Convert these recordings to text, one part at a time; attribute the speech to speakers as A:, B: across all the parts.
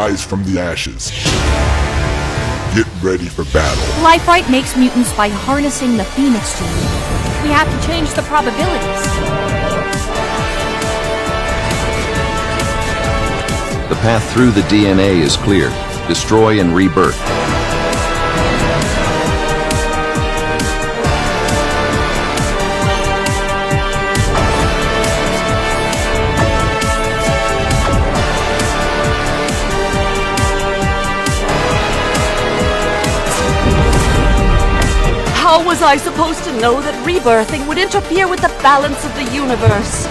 A: rise from the ashes. Get ready for battle.
B: Life-Right makes mutants by harnessing the Phoenix gene. We have to change the probabilities.
C: The path through the DNA is clear. Destroy and rebirth.
D: How was I supposed to know that rebirthing would interfere with the balance of the universe?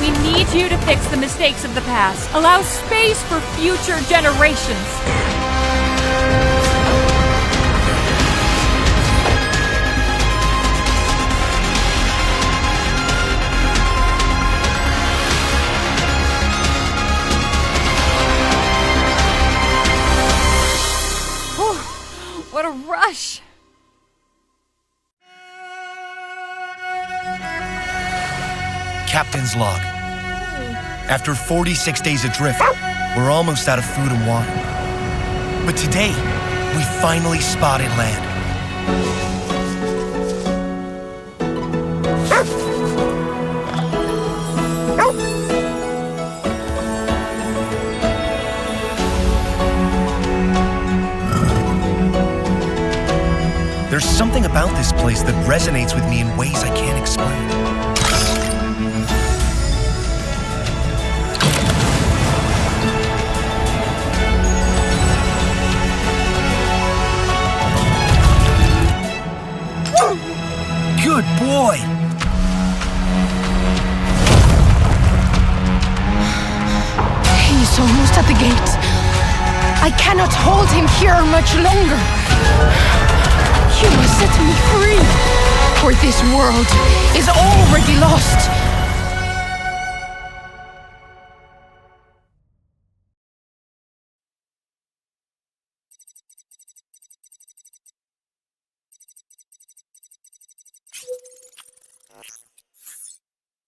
B: We need you to fix the mistakes of the past. Allow space for future generations. What a rush!
E: Captain's log. After 46 days adrift, we're almost out of food and water. But today, we finally spotted land. There's something about this place that resonates with me in ways I can't explain. Good boy!
F: He's almost at the gate. I cannot hold him here much longer. You must set me free, for this world is already lost.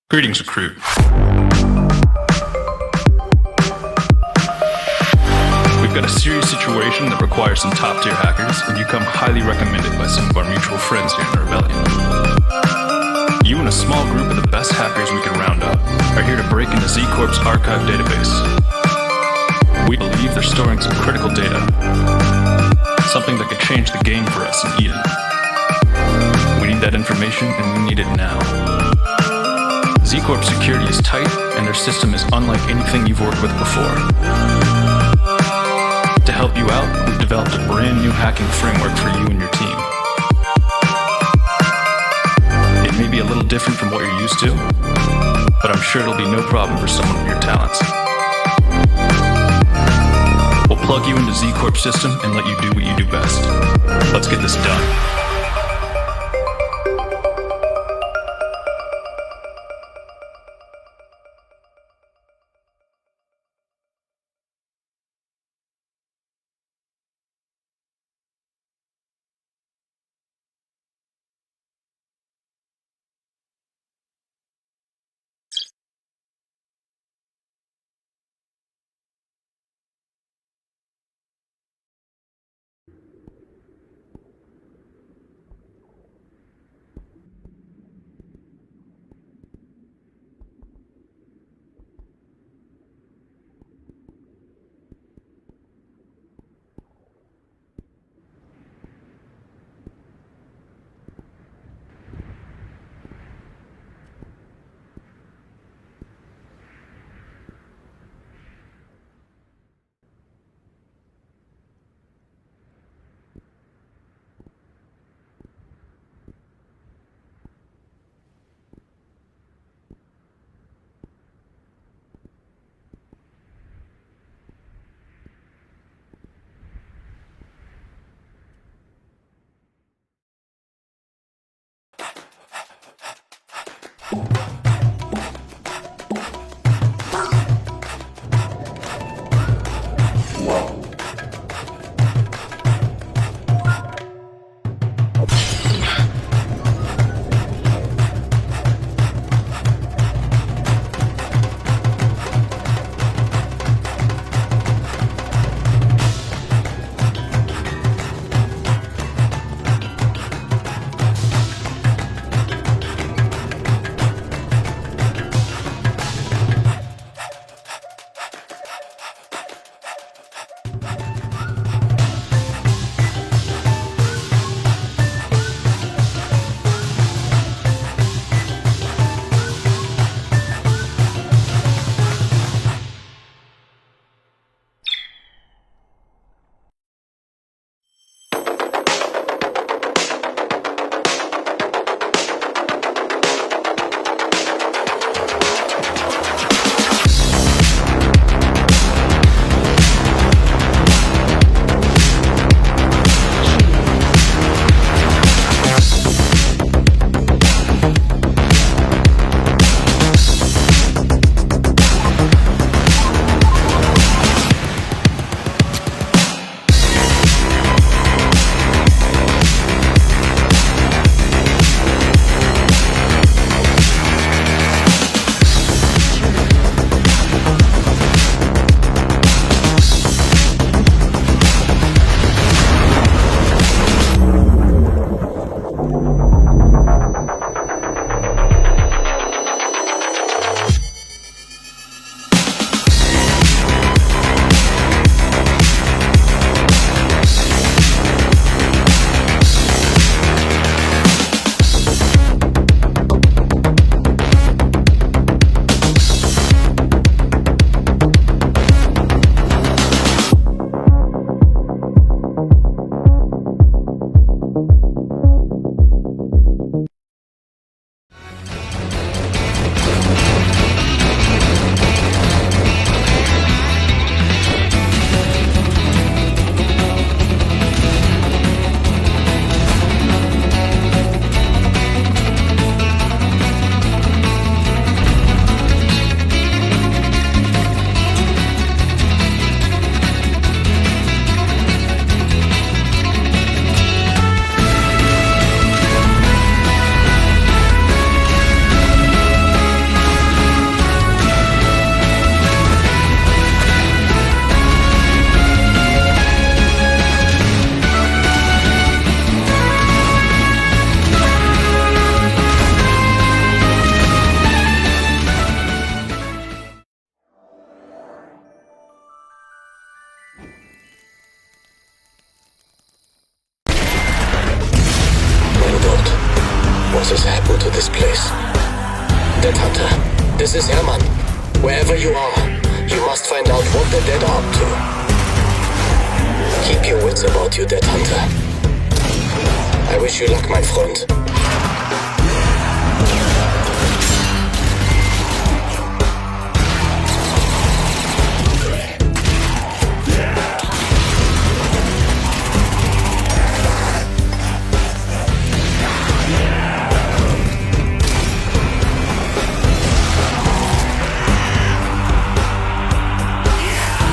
G: Greetings, recruit. We've got a serious situation that requires some top-tier hackers, and you come highly recommended by some of our mutual friends here in the Rebellion. You and a small group of the best hackers we can round up are here to break into Z-Corp's archive database. We believe they're storing some critical data, something that could change the game for us in Eden. We need that information, and we need it now. Z-Corp's security is tight, and their system is unlike anything you've worked with before. To help you out, we've developed a brand new hacking framework for you and your team. It may be a little different from what you're used to, but I'm sure it'll be no problem for someone of your talents. We'll plug you into Z-Corp's system and let you do what you do best. Let's get this done.
H: has happened to this place? Dead Hunter, this is Hermann. Wherever you are, you must find out what the dead are up to. Keep your wits about you, Dead Hunter. I wish you luck, my friend.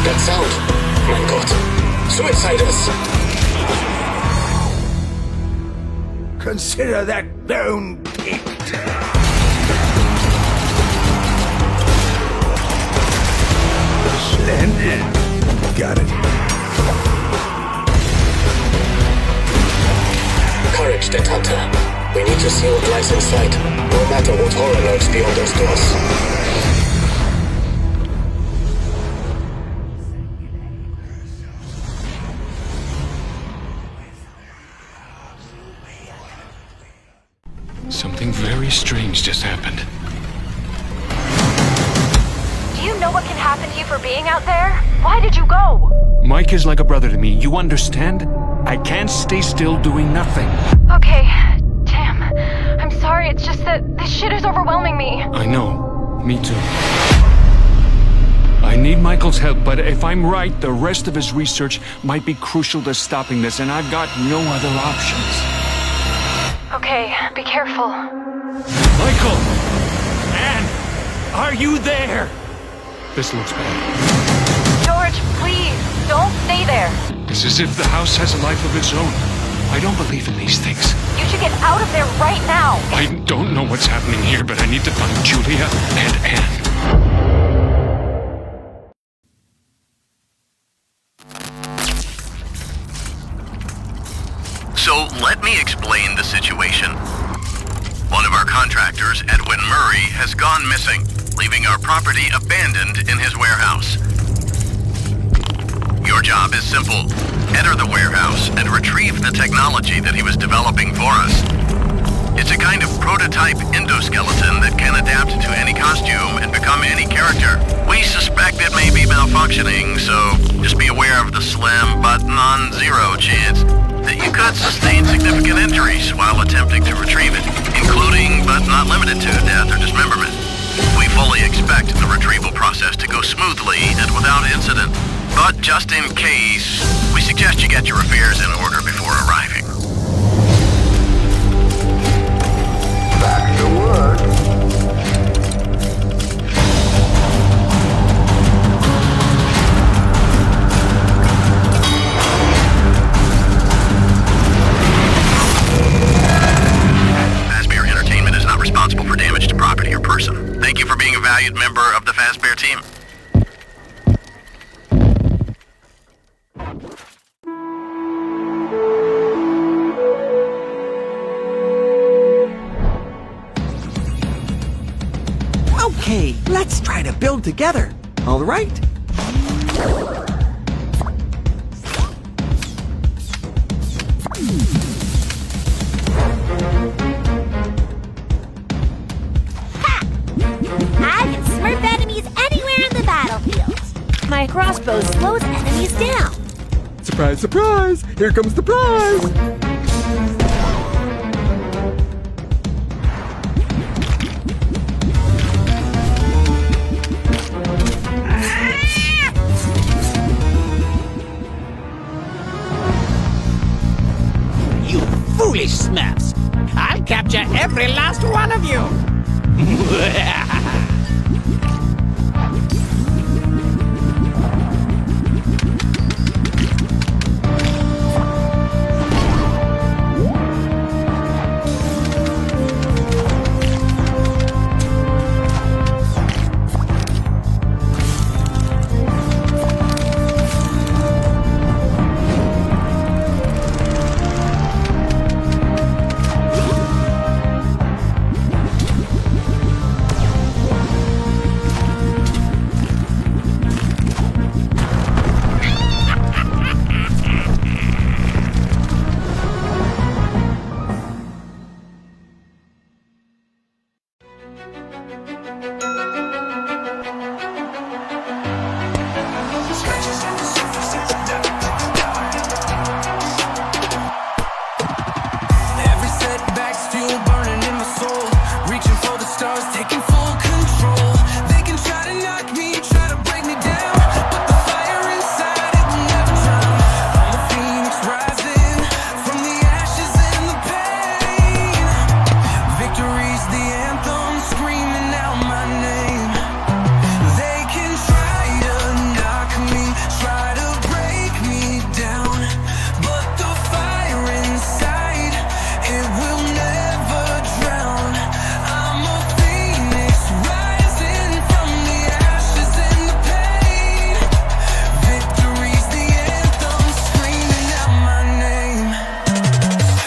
H: That sound, mein Gott. Suiciders!
I: Consider that bone picked. Splendid. Got it.
H: Courage, Dead Hunter. We need to see what lies inside, no matter what horror lurks beyond those doors.
G: Something very strange just happened.
J: Do you know what can happen to you for being out there? Why did you go?
K: Mike is like a brother to me, you understand? I can't stay still doing nothing.
J: Okay, damn. I'm sorry, it's just that this shit is overwhelming me.
K: I know. Me too. I need Michael's help, but if I'm right, the rest of his research might be crucial to stopping this, and I've got no other options.
J: Okay, be careful.
K: Michael! Anne! Are you there? This looks bad.
J: George, please, don't stay there.
K: It's as if the house has a life of its own. I don't believe in these things.
J: You should get out of there right now.
K: I don't know what's happening here, but I need to find Julia and Anne.
L: So let me explain the situation. One of our contractors, Edwin Murray, has gone missing, leaving our property abandoned in his warehouse. Your job is simple. Enter the warehouse and retrieve the technology that he was developing for us. It's a kind of prototype endoskeleton that can adapt to any costume and become any character. We suspect it may be malfunctioning, so just be aware of the slim but non-zero chance that you could sustain significant injuries while attempting to retrieve it, including but not limited to death or dismemberment. We fully expect the retrieval process to go smoothly and without incident, but just in case, we suggest you get your affairs in order before arriving.
I: Back to work.
L: Responsible for damage to property or person. Thank you for being a valued member of the Fazbear team.
M: Okay, let's try to build together. All right?
N: My crossbow slows enemies down.
O: Surprise, surprise! Here comes the prize!
P: You foolish Smurfs! I'll capture every last one of you!
Q: Every setback's fuel burning in my soul. Reaching for the stars, taking full control. They can try to knock me, try to break me down, but the fire inside, it will never drown. I'm a phoenix rising from the ashes and the pain. Victory's the anthem, screaming out my name. They can try to knock me, try to break me down, but the fire inside, it will never drown. I'm a phoenix rising from the ashes and the pain. Victory's the anthem, screaming out my name.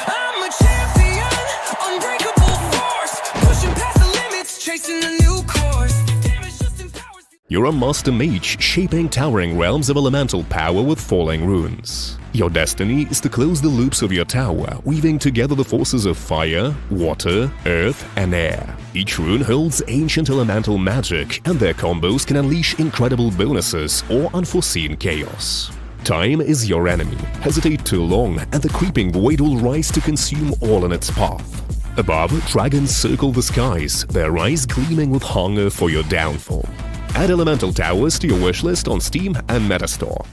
Q: I'm a champion, unbreakable force, pushing past the limits, chasing a new course. Damage just empowers.
R: You're a master mage, shaping towering realms of elemental power with falling runes. Your destiny is to close the loops of your tower, weaving together the forces of fire, water, earth, and air. Each rune holds ancient elemental magic, and their combos can unleash incredible bonuses or unforeseen chaos. Time is your enemy. Hesitate too long, and the creeping void will rise to consume all in its path. Above, dragons circle the skies, their eyes gleaming with hunger for your downfall. Add elemental towers to your wishlist on Steam and Metastore.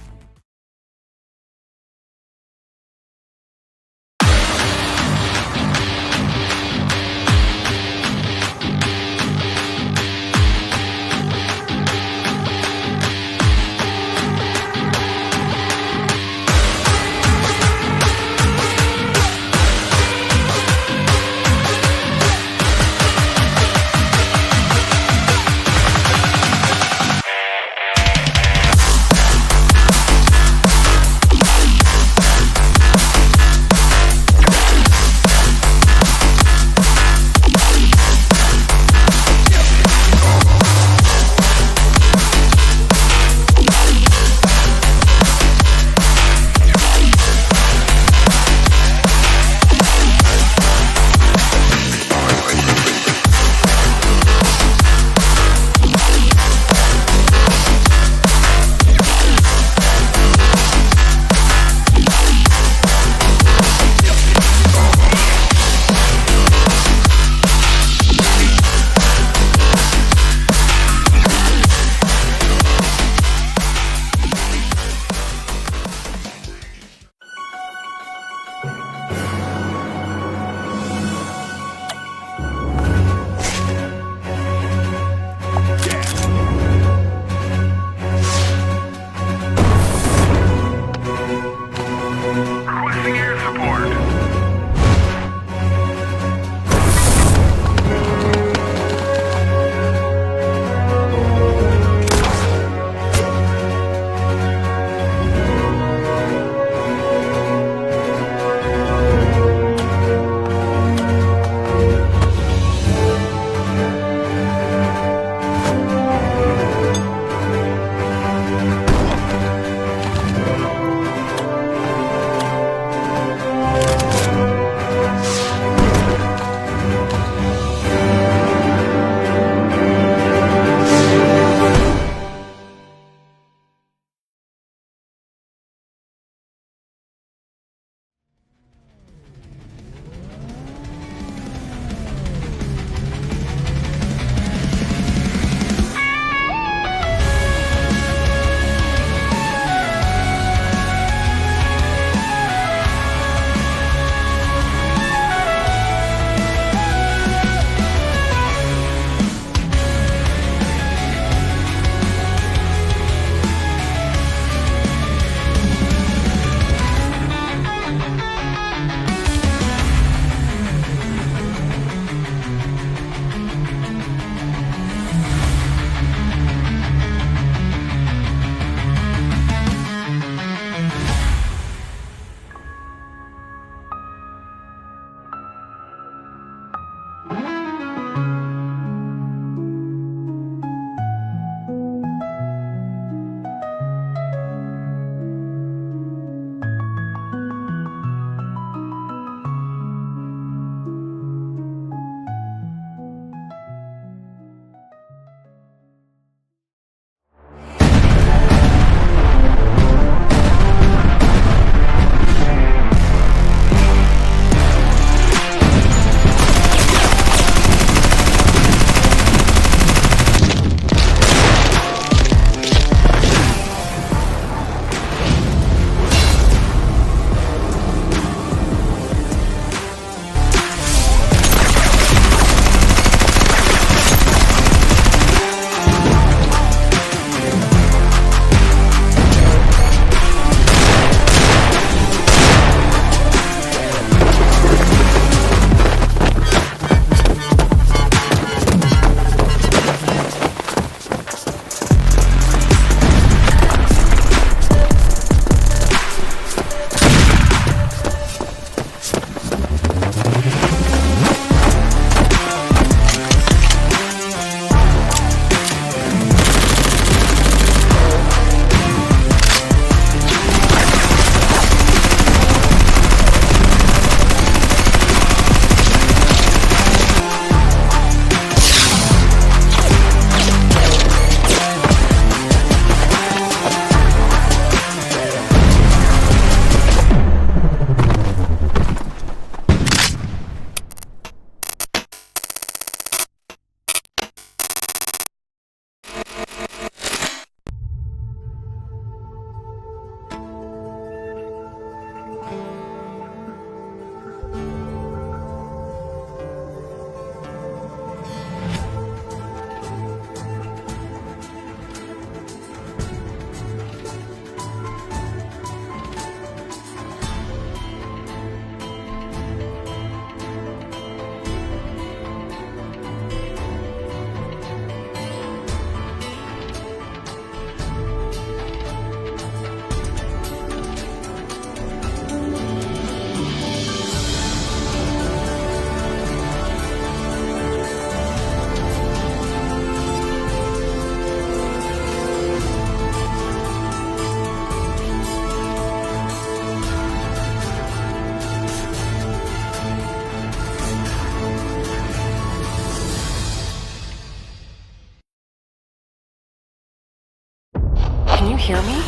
S: hear me?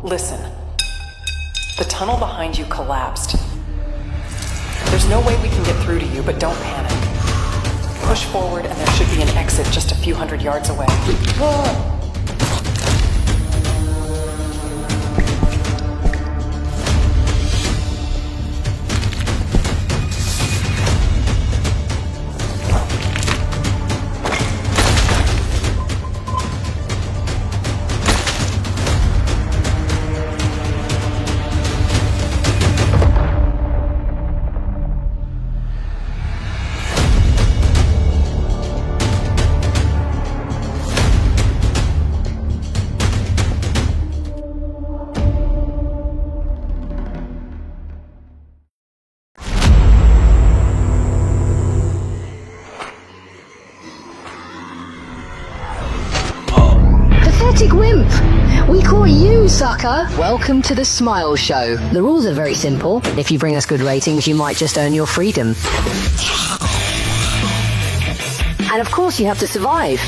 S: Listen. The tunnel behind you collapsed. There's no way we can get through to you, but don't panic. Push forward and there should be an exit just a few hundred yards away.
T: Wimp! We caught you, sucker! Welcome to the Smile Show. The rules are very simple. If you bring us good ratings, you might just earn your freedom. And of course, you have to survive.